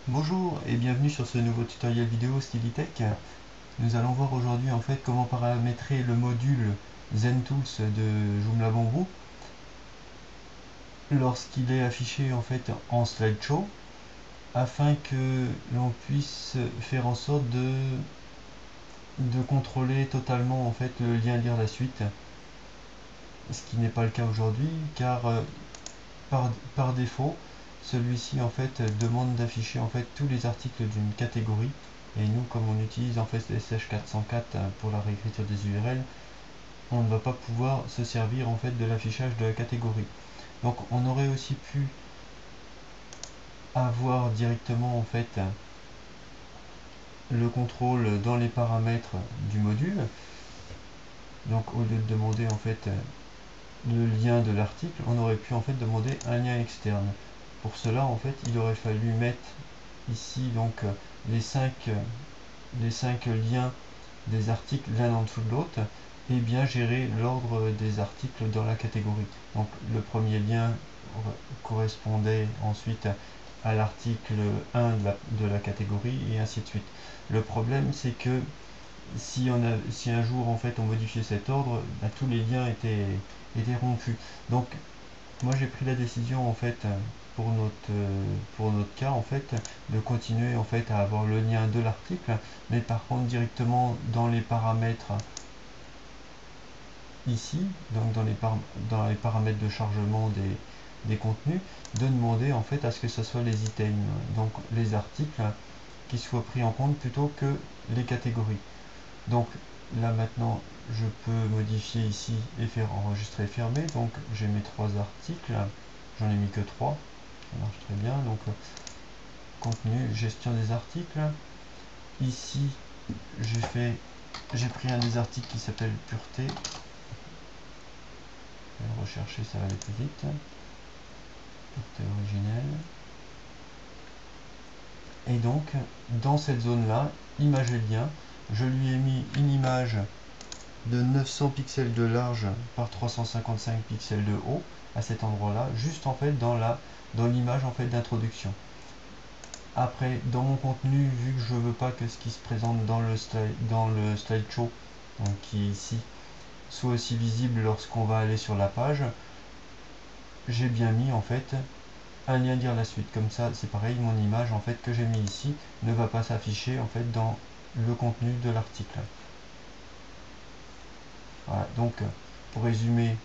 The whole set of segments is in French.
Bonjour et bienvenue sur ce nouveau tutoriel vidéo Stylitech. Nous allons voir aujourd'hui en fait comment paramétrer le module ZenTools de Joomla Bamboo lorsqu'il est affiché en fait en slideshow afin que l'on puisse faire en sorte de contrôler totalement en fait le lien lire la suite, ce qui n'est pas le cas aujourd'hui car par défaut celui-ci en fait demande d'afficher en fait tous les articles d'une catégorie, et nous, comme on utilise en fait SH404 pour la réécriture des URL, on ne va pas pouvoir se servir en fait de l'affichage de la catégorie. Donc on aurait aussi pu avoir directement en fait le contrôle dans les paramètres du module. Donc au lieu de demander en fait le lien de l'article, on aurait pu en fait demander un lien externe. Pour cela en fait il aurait fallu mettre ici donc les 5 liens des articles l'un en dessous de l'autre et bien gérer l'ordre des articles dans la catégorie. Donc le premier lien correspondait ensuite à l'article 1 de la catégorie et ainsi de suite. Le problème c'est que si un jour en fait on modifiait cet ordre, tous les liens étaient rompus. Donc moi j'ai pris la décision en fait pour notre cas en fait de continuer en fait à avoir le lien de l'article, mais par contre directement dans les paramètres ici, donc dans les paramètres de chargement des contenus, de demander en fait à ce que ce soit les items, donc les articles qui soient pris en compte plutôt que les catégories. Donc là maintenant je peux modifier ici et faire enregistrer fermer. Donc j'ai mes 3 articles, j'en ai mis que 3, ça marche très bien. Donc contenu, gestion des articles. Ici j'ai pris un des articles qui s'appelle pureté. Je vais le rechercher, ça va aller plus vite. Pureté originelle. Et donc dans cette zone là, image et lien, je lui ai mis une image de 900 pixels de large par 355 pixels de haut à cet endroit là, juste en fait dans l'image en fait d'introduction. Après dans mon contenu, vu que je veux pas que ce qui se présente dans le slideshow, donc qui est ici, soit aussi visible lorsqu'on va aller sur la page, j'ai bien mis en fait un lien lire la suite. Comme ça c'est pareil, mon image en fait que j'ai mis ici ne va pas s'afficher en fait dans le contenu de l'article. Voilà, donc pour résumer,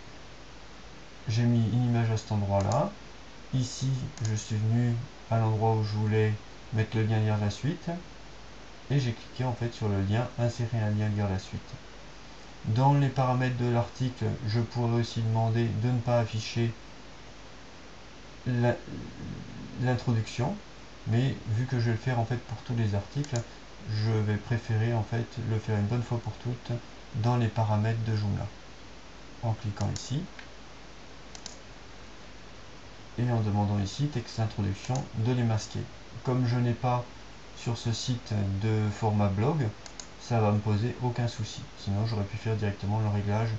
j'ai mis une image à cet endroit là. Ici je suis venu à l'endroit où je voulais mettre le lien lire la suite et j'ai cliqué en fait sur le lien insérer un lien lire la suite. Dans les paramètres de l'article, je pourrais aussi demander de ne pas afficher l'introduction, mais vu que je vais le faire en fait pour tous les articles, je vais préférer en fait le faire une bonne fois pour toutes dans les paramètres de Joomla en cliquant ici et en demandant ici texte d'introduction de les masquer. Comme je n'ai pas sur ce site de format blog, ça va me poser aucun souci, sinon j'aurais pu faire directement le réglage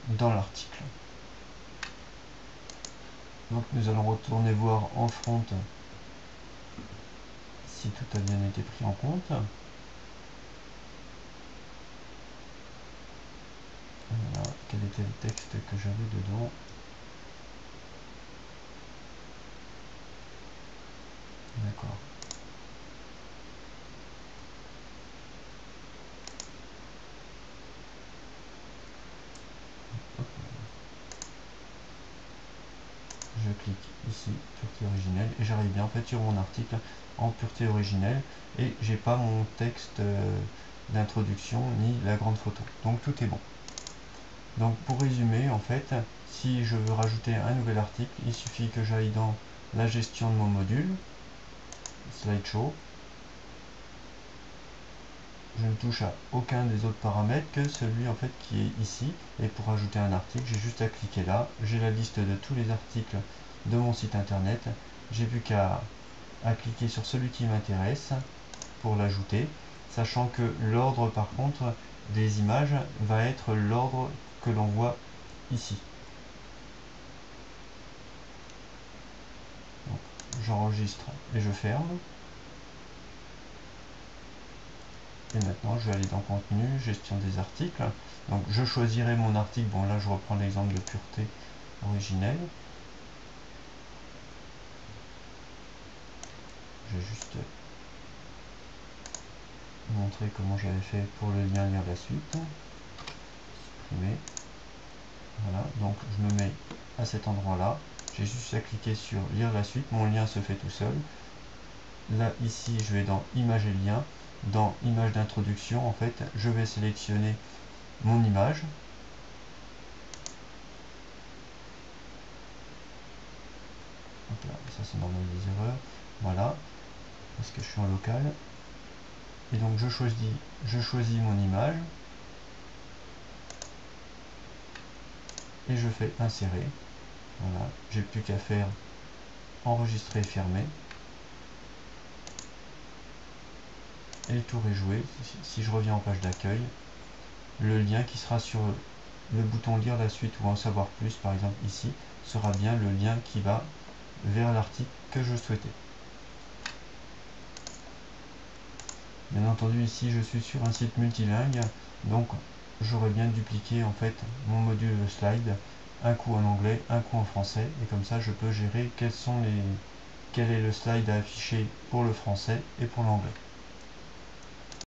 dans l'article. Donc nous allons retourner voir en front si tout a bien été pris en compte. Voilà, quel était le texte que j'avais dedans. D'accord. Je clique ici, pureté originelle, et j'arrive bien en fait sur mon article en pureté originelle, et j'ai pas mon texte d'introduction ni la grande photo. Donc tout est bon. Donc pour résumer, en fait, si je veux rajouter un nouvel article, il suffit que j'aille dans la gestion de mon module, slideshow. Je ne touche à aucun des autres paramètres que celui en fait qui est ici, et pour ajouter un article j'ai juste à cliquer là, j'ai la liste de tous les articles de mon site internet, j'ai plus qu'à cliquer sur celui qui m'intéresse pour l'ajouter, sachant que l'ordre par contre des images va être l'ordre que l'on voit ici. J'enregistre et je ferme. Et maintenant, je vais aller dans Contenu, Gestion des articles. Donc, je choisirai mon article. Bon, là, je reprends l'exemple de pureté originelle. Je vais juste montrer comment j'avais fait pour le lien lire la suite. Supprimer. Voilà, donc je me mets à cet endroit-là. J'ai juste à cliquer sur lire la suite. Mon lien se fait tout seul. Là, ici, je vais dans Images et liens. Dans Image d'introduction, en fait, je vais sélectionner mon image. Donc là, ça c'est normal des erreurs. Voilà, parce que je suis en local. Et donc je choisis mon image. Et je fais insérer. Voilà, j'ai plus qu'à faire enregistrer, fermer. Et le tour est joué. Si je reviens en page d'accueil, le lien qui sera sur le bouton lire la suite ou en savoir plus, par exemple ici, sera bien le lien qui va vers l'article que je souhaitais. Bien entendu, ici je suis sur un site multilingue, donc j'aurais bien dupliqué en fait mon module slide, un coup en anglais, un coup en français, et comme ça je peux gérer quel est le slide à afficher pour le français et pour l'anglais.